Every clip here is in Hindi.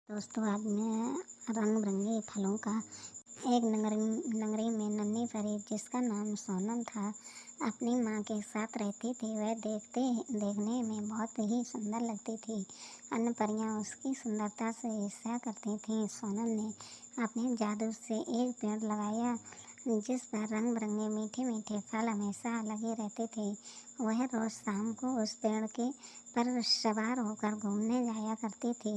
दोस्तों, आज मैं रंग-बिरंगे फलों का एक नगरी में नन्ही परी जिसका नाम सोनम था, अपनी माँ के साथ रहती थी। वह देखने में बहुत ही सुंदर लगती थी। अन्य परियां उसकी सुंदरता से ईर्ष्या करती थीं। सोनम ने अपने जादू से एक पेड़ लगाया जिस पर रंग-बिरंगे मीठे-मीठे फल हमेशा लगे रहते थे। वह रोज़ शाम को उस पेड़ के पर सवार होकर घूमने जाया करती थी।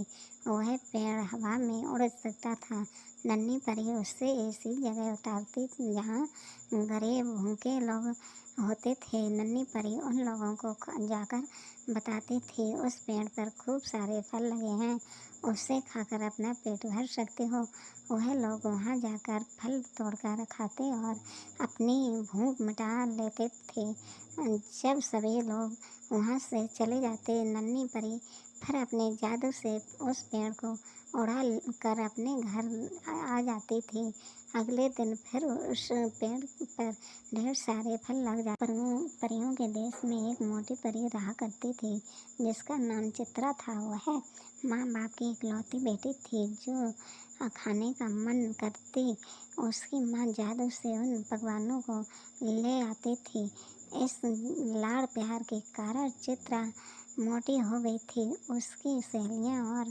वह पेड़ हवा में उड़ सकता था। नन्ही परी उससे ऐसी जगह उतारती जहाँ गरीब भूखे लोग होते थे। नन्ही परी उन लोगों को जाकर बताती थी, उस पेड़ पर खूब सारे फल लगे हैं, उससे खाकर अपना पेट भर सकते हो। वह लोग वहाँ जाकर फल तोड़कर खाते और अपनी भूख मिटा लेते थे। जब सभी लोग वहाँ से चले जाते, नन्ही परी फिर अपने जादू से उस पेड़ को उड़ा कर अपने घर आ जाती थी। अगले दिन फिर उस पेड़ पर ढेर सारे फल लग जाते। परियों के देश में एक मोटी परी रहा करती थी जिसका नाम चित्रा था। वह माँ बाप की इकलौती बेटी थी जो खाने का मन करती उसकी माँ जादू से उन पकवानों को ले आती थी। इस लाड़ प्यार के कारण चित्रा मोटी हो गई थी। उसकी सहेलियाँ और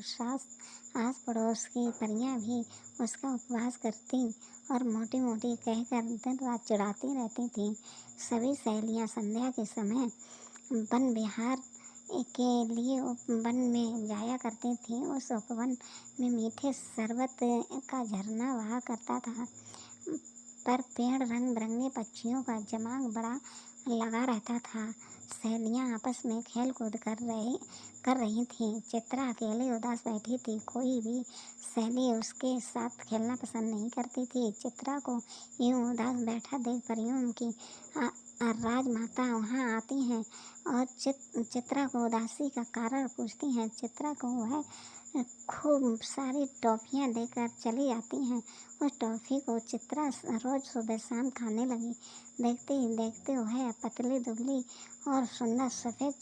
आस पड़ोस की परियां भी उसका उपवास करती और मोटी मोटी कहकर दिन रात चिढ़ाती रहती थीं। सभी सहेलियाँ संध्या के समय वन विहार के लिए उपवन में जाया करती थीं। उस उपवन में मीठे शरबत का झरना बहा करता था, पर पेड़ रंग बिरंगे पक्षियों का जमाव बड़ा लगा रहता था। सहेलियाँ आपस में खेल कूद कर रही थीं। चित्रा अकेली उदास बैठी थी। कोई भी सहेली उसके साथ खेलना पसंद नहीं करती थी। चित्रा को यूं उदास बैठा देख परियों की राजमाता वहाँ आती हैं और चित्रा को उदासी का कारण पूछती हैं। चित्रा को वह खूब सारी टॉफियाँ देकर चली जाती हैं। उस टॉफ़ी को चित्रा रोज़ सुबह शाम खाने लगी। देखते ही देखते वह पतली दुबली और सुंदर सफ़ेद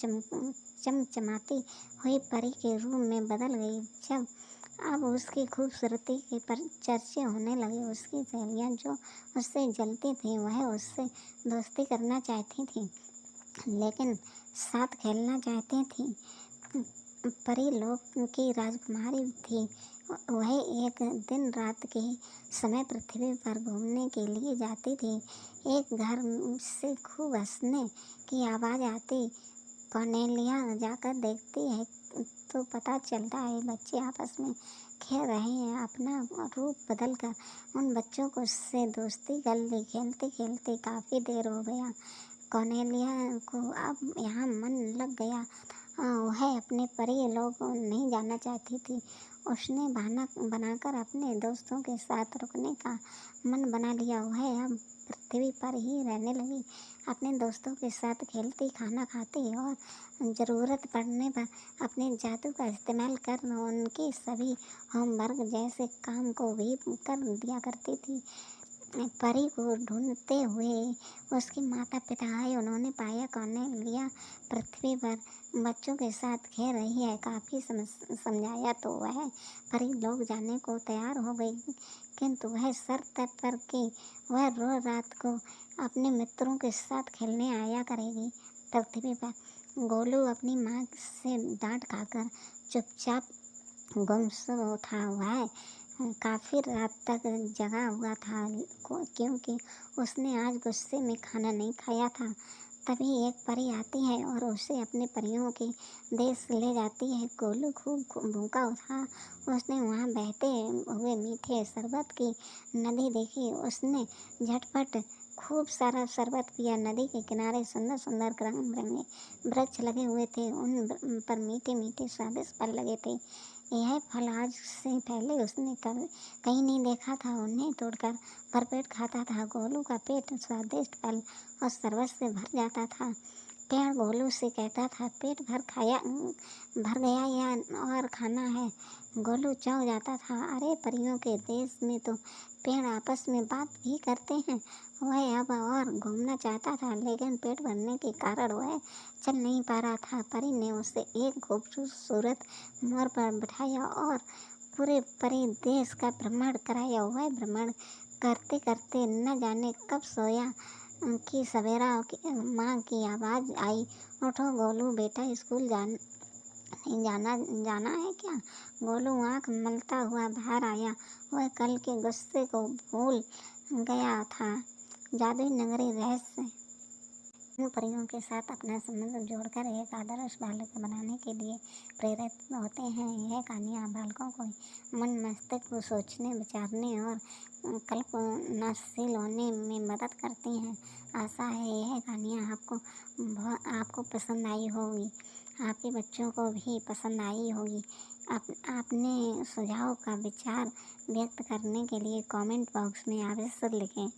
चमचमाती हुई परी के रूप में बदल गई। जब अब उसकी खूबसूरती के पर चर्चे होने लगे, उसकी सहेलियाँ जो उससे जलती थीं वह उससे दोस्ती करना चाहती थीं, लेकिन साथ खेलना चाहती थीं। परी लोक की राजकुमारी थी। वह एक दिन रात के समय पृथ्वी पर घूमने के लिए जाती थी। एक घर से खूब हंसने की आवाज़ आती। कॉर्नेलिया जाकर देखती है तो पता चलता है बच्चे आपस में खेल रहे हैं। अपना रूप बदलकर उन बच्चों को से दोस्ती कर ली। खेलते खेलते काफ़ी देर हो गया। कॉर्नेलिया को अब यहाँ मन लग गया। वह अपने परी लोग नहीं जाना चाहती थी। उसने बहाना बनाकर अपने दोस्तों के साथ रुकने का मन बना लिया। वह अब पृथ्वी पर ही रहने लगी, अपने दोस्तों के साथ खेलती, खाना खाती और ज़रूरत पड़ने पर अपने जादू का इस्तेमाल कर उनके सभी होमवर्क जैसे काम को भी कर दिया करती थी। परी को ढूंढते हुए उसके माता पिता आए। उन्होंने पाया कॉर्नेलिया पृथ्वी पर बच्चों के साथ खेल रही है। काफ़ी समझाया तो वह परी लोग जाने को तैयार हो गई, किंतु वह शर्त पर कि वह रोज रात को अपने मित्रों के साथ खेलने आया करेगी। पृथ्वी पर गोलू अपनी माँ से डांट खाकर चुपचाप गुमसुम था। वह काफ़ी रात तक जगा हुआ था क्योंकि उसने आज गुस्से में खाना नहीं खाया था। तभी एक परी आती है और उसे अपने परियों के देश ले जाती है। गोलू खूब भूखा था। उसने वहाँ बहते हुए मीठे शरबत की नदी देखी। उसने झटपट खूब सारा शरबत पिया। नदी के किनारे सुंदर सुंदर रंग बिरंगे वृक्ष लगे हुए थे। उन पर मीठे मीठे स्वादिष्ट फल लगे थे। यह फल आज से पहले उसने कहीं नहीं देखा था। उन्हें तोड़कर भरपेट खाता था। गोलू का पेट स्वादिष्ट फल और शरबत से भर जाता था। पेड़ गोलू से कहता था, पेट भर गया या और खाना है? गोलू चौंक जाता था। अरे, परियों के देश में तो पेड़ आपस में बात भी करते हैं। वह अब और घूमना चाहता था, लेकिन पेट भरने के कारण वह चल नहीं पा रहा था। परी ने उसे एक खूबसूरत मोर पर बिठाया और पूरे परिदेश का भ्रमण कराया। वह भ्रमण करते करते न जाने कब सोया कि सवेरा माँ की आवाज़ आई, उठो गोलू बेटा, स्कूल जाना जाना है क्या? गोलू आँख मलता हुआ बाहर आया। वह कल के गुस्से को भूल गया था। जादुई नगरी रहस्य इन परियों के साथ अपना संबंध जोड़कर एक आदर्श बालक बनाने के लिए प्रेरित होते हैं। यह कहानियाँ बालकों को मन मस्तिष्क को सोचने, विचारने और कल्पनाशील होने में मदद करती हैं। आशा है यह कहानियाँ आपको पसंद आई होगी, आपके बच्चों को भी पसंद आई होगी। अपने सुझाव का विचार व्यक्त करने के लिए कमेंट बॉक्स में अवश्य लिखें।